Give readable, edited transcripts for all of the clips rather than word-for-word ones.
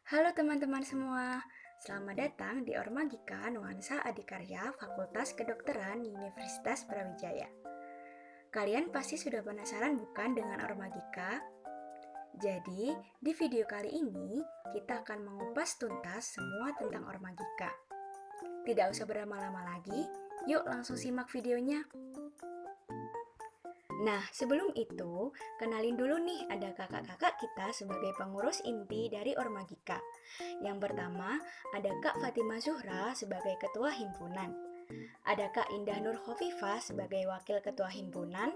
Halo teman-teman semua, selamat datang di Ormagika Nuansa Adikarya Fakultas Kedokteran Universitas Brawijaya. Kalian pasti sudah penasaran bukan dengan Ormagika? Jadi, di video kali ini kita akan mengupas tuntas semua tentang Ormagika. Tidak usah berlama-lama lagi, yuk langsung simak videonya. Nah, sebelum itu, kenalin dulu nih ada kakak-kakak kita sebagai pengurus inti dari Ormagika. Yang pertama, ada Kak Fatimah Zuhra sebagai ketua himpunan. Ada Kak Indah Nur Khofifah sebagai wakil ketua himpunan.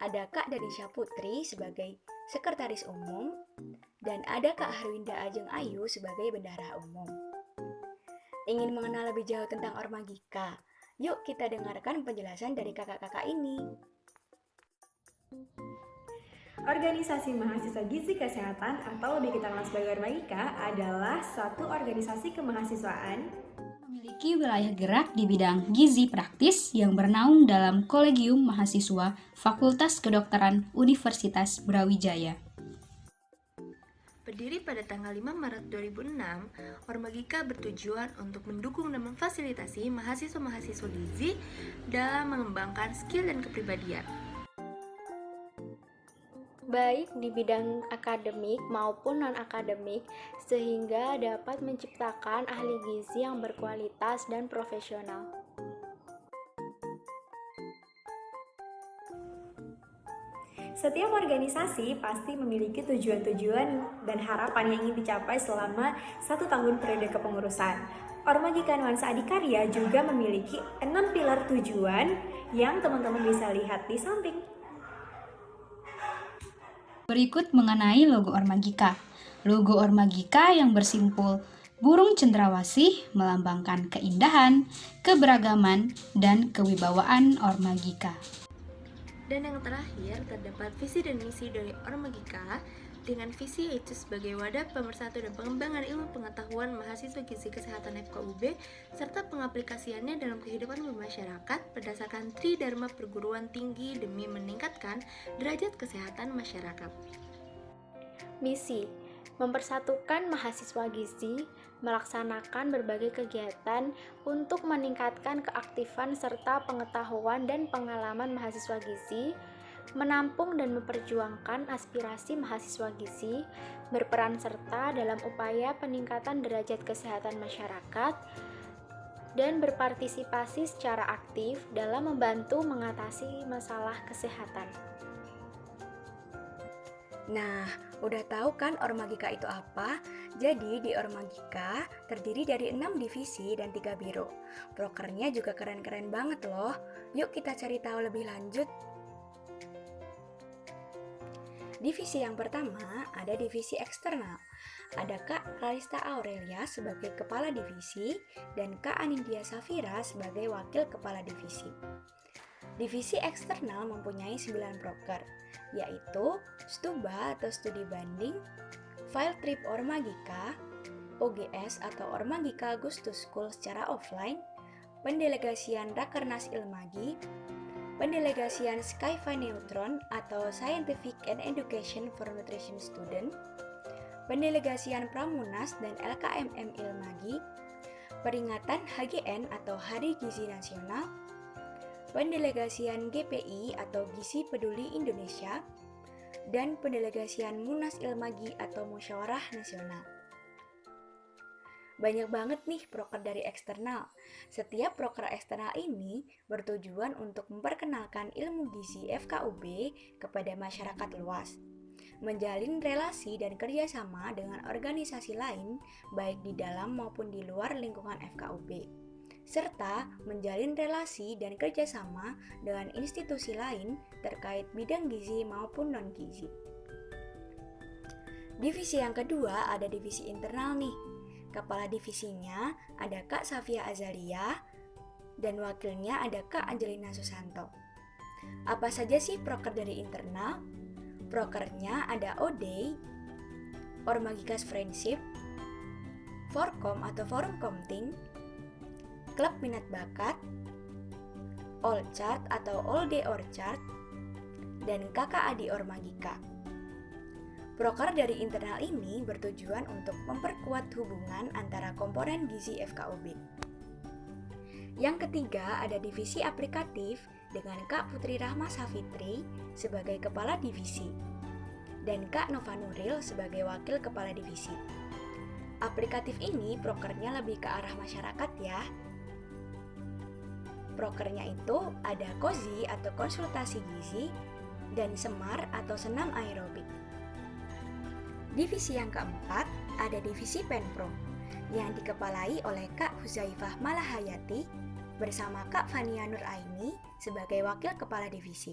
Ada Kak Danisha Putri sebagai sekretaris umum. Dan ada Kak Harwinda Ajeng Ayu sebagai bendahara umum. Ingin mengenal lebih jauh tentang Ormagika? Yuk kita dengarkan penjelasan dari kakak-kakak ini. Organisasi Mahasiswa Gizi Kesehatan atau lebih kita kenal sebagai Ormagika adalah suatu organisasi kemahasiswaan memiliki wilayah gerak di bidang gizi praktis yang bernaung dalam Kolegium Mahasiswa Fakultas Kedokteran Universitas Brawijaya. Berdiri pada tanggal 5 Maret 2006, Ormagika bertujuan untuk mendukung dan memfasilitasi mahasiswa-mahasiswa gizi dalam mengembangkan skill dan kepribadian. Baik di bidang akademik maupun non-akademik, sehingga dapat menciptakan ahli gizi yang berkualitas dan profesional. Setiap organisasi pasti memiliki tujuan-tujuan dan harapan yang ingin dicapai selama 1 tahun periode kepengurusan. Ormagika Nuansa Adikarya juga memiliki 6 pilar tujuan yang teman-teman bisa lihat di samping. Berikut mengenai logo Ormagika. Logo Ormagika yang bersimpul burung cendrawasih melambangkan keindahan, keberagaman, dan kewibawaan Ormagika. Dan yang terakhir, terdapat visi dan misi dari Ormagika dengan visi yaitu sebagai wadah pemersatu dan pengembangan ilmu pengetahuan mahasiswa gizi kesehatan FKUB serta pengaplikasiannya dalam kehidupan bermasyarakat berdasarkan Tridharma perguruan tinggi demi meningkatkan derajat kesehatan masyarakat. Misi: mempersatukan mahasiswa gizi, melaksanakan berbagai kegiatan untuk meningkatkan keaktifan serta pengetahuan dan pengalaman mahasiswa gizi, menampung dan memperjuangkan aspirasi mahasiswa gizi, berperan serta dalam upaya peningkatan derajat kesehatan masyarakat, dan berpartisipasi secara aktif dalam membantu mengatasi masalah kesehatan. Nah, udah tahu kan Ormagika itu apa? Jadi di Ormagika terdiri dari 6 divisi dan 3 biro. Prokernya juga keren-keren banget loh. Yuk kita cari tahu lebih lanjut. Divisi yang pertama ada divisi eksternal. Ada Kak Kalista Aurelia sebagai kepala divisi dan Kak Anindya Safira sebagai wakil kepala divisi. Divisi eksternal mempunyai 9 proker, yaitu Stuba atau studi banding, Field Trip Ormagika, OGS atau Ormagika Goes to School secara offline, pendelegasian Rakernas Ilmagi, pendelegasian Skyfi Neutron atau Scientific and Education for Nutrition Student, pendelegasian Pramunas dan LKMM Ilmagi, peringatan HGN atau Hari Gizi Nasional, pendelegasian GPI atau Gizi Peduli Indonesia, dan pendelegasian Munas Ilmagi atau Musyawarah Nasional. Banyak banget nih proker dari eksternal. Setiap proker eksternal ini bertujuan untuk memperkenalkan ilmu gizi FKUB kepada masyarakat luas, menjalin relasi dan kerjasama dengan organisasi lain baik di dalam maupun di luar lingkungan FKUB, serta menjalin relasi dan kerjasama dengan institusi lain terkait bidang gizi maupun non-gizi. Divisi yang kedua ada divisi internal nih. Kepala divisinya ada Kak Safia Azalia dan wakilnya ada Kak Angelina Susanto. Apa saja sih proker dari internal? Prokernya ada ODAY, Ormagikas Friendship, Forkom atau Forum Komting, Klub Minat Bakat, All Chart atau All Day Orchard, dan Kakak Adi Ormagika. Proker dari internal ini bertujuan untuk memperkuat hubungan antara komponen gizi FKUB. Yang ketiga ada divisi aplikatif dengan Kak Putri Rahma Safitri sebagai kepala divisi dan Kak Nova Nuril sebagai wakil kepala divisi. Aplikatif ini prokernya lebih ke arah masyarakat ya. Prokernya itu ada kozi atau konsultasi gizi dan semar atau senam aerobik. Divisi yang keempat ada divisi Penpro yang dikepalai oleh Kak Huzaifah Malahayati bersama Kak Fania Nuraini sebagai wakil kepala divisi.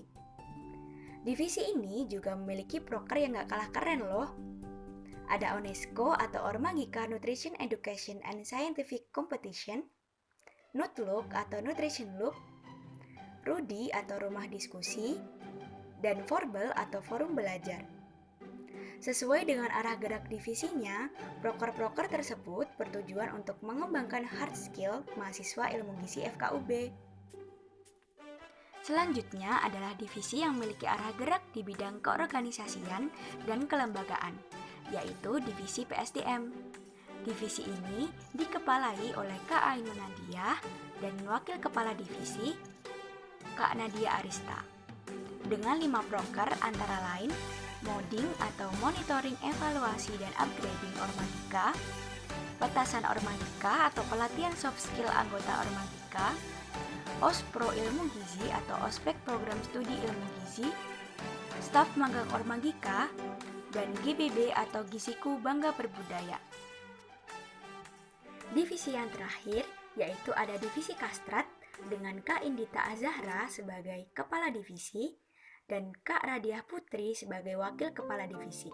Divisi ini juga memiliki proker yang gak kalah keren loh. Ada UNESCO atau Ormagika Nutrition Education and Scientific Competition, Nutlook atau Nutrition Look, Rudi atau Rumah Diskusi, dan Forbel atau Forum Belajar. Sesuai dengan arah gerak divisinya, proker-proker tersebut bertujuan untuk mengembangkan hard skill mahasiswa ilmu gizi FKUB. Selanjutnya adalah divisi yang memiliki arah gerak di bidang keorganisasian dan kelembagaan, yaitu divisi PSDM. Divisi ini dikepalai oleh Kak Ainun Nadia dan wakil kepala divisi Kak Nadia Arista. Dengan 5 proker antara lain Modding atau Monitoring Evaluasi dan Upgrading Ormagika, Petasan Ormagika atau Pelatihan Soft Skill Anggota Ormagika, Ospro Ilmu Gizi atau Ospek Program Studi Ilmu Gizi, Staf Magang Ormagika, dan GBB atau Giziku Bangga Berbudaya. Divisi yang terakhir yaitu ada divisi Kastrat dengan Kak Indita Azahra sebagai kepala divisi dan Kak Radiah Putri sebagai wakil kepala divisi.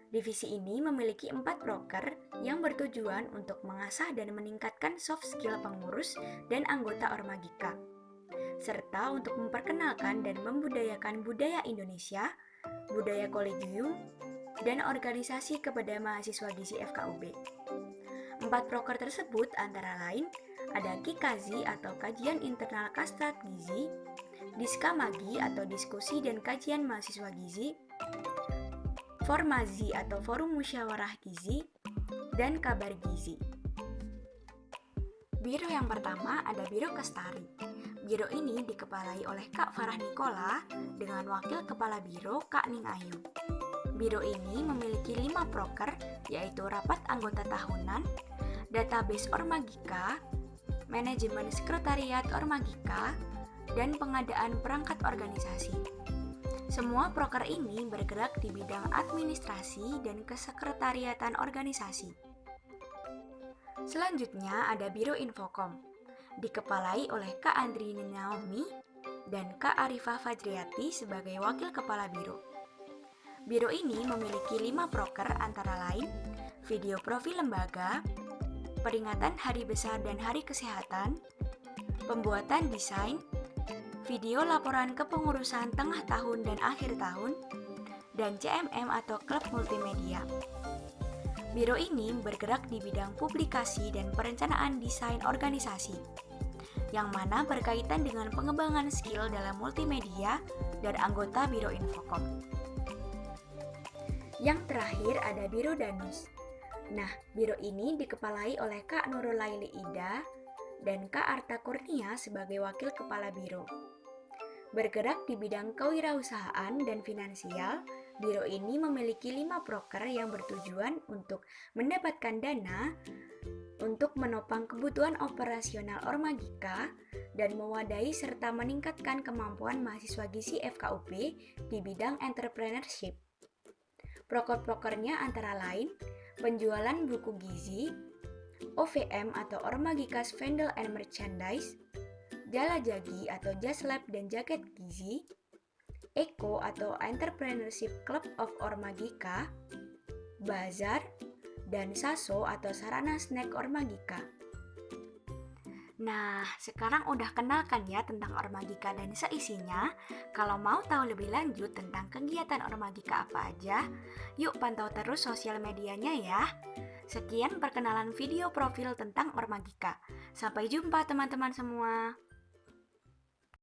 Divisi ini memiliki 4 proker yang bertujuan untuk mengasah dan meningkatkan soft skill pengurus dan anggota Ormagika, serta untuk memperkenalkan dan membudayakan budaya Indonesia, budaya kolegium, dan organisasi kepada mahasiswa gizi FKUB. 4 proker tersebut antara lain ada Kikazi atau Kajian Internal Kastrat Gizi, Diskamagi atau Diskusi dan Kajian Mahasiswa Gizi, Formazi atau Forum Musyawarah Gizi, dan Kabar Gizi. Biro yang pertama ada Biro Kestari. Biro ini dikepalai oleh Kak Farah Nikola dengan wakil kepala biro Kak Ning Ayu. Biro ini memiliki 5 proker yaitu rapat anggota tahunan, database Ormagika, manajemen sekretariat Ormagika, dan pengadaan perangkat organisasi. Semua proker ini bergerak di bidang administrasi dan kesekretariatan organisasi. Selanjutnya ada Biro Infokom, dikepalai oleh Kak Andrini Naomi dan Kak Arifah Fajriati sebagai wakil kepala biro. Biro ini memiliki 5 proker antara lain video profil lembaga, peringatan Hari Besar dan Hari Kesehatan, pembuatan desain, video laporan kepengurusan tengah tahun dan akhir tahun, dan CMM atau klub multimedia. Biro ini bergerak di bidang publikasi dan perencanaan desain organisasi, yang mana berkaitan dengan pengembangan skill dalam multimedia dan anggota Biro Infokom. Yang terakhir ada Biro Danus. Nah, biro ini dikepalai oleh Kak Nurul Laili Ida dan Kak Arta Kurnia sebagai wakil kepala biro. Bergerak di bidang kewirausahaan dan finansial, biro ini memiliki 5 proker yang bertujuan untuk mendapatkan dana untuk menopang kebutuhan operasional Ormagika dan mewadahi serta meningkatkan kemampuan mahasiswa gizi FKUB di bidang entrepreneurship. Proker-prokernya antara lain penjualan buku gizi, OVM atau Ormagikas Vendor and Merchandise, Jalajagi atau Just Lab dan Jaket Gizi, Eko atau Entrepreneurship Club of Ormagika, Bazar, dan Saso atau Sarana Snack Ormagika. Nah, sekarang udah kenal kan ya tentang Ormagika dan seisinya? Kalau mau tahu lebih lanjut tentang kegiatan Ormagika apa aja, yuk pantau terus sosial medianya ya. Sekian perkenalan video profil tentang Ormagika. Sampai jumpa teman-teman semua.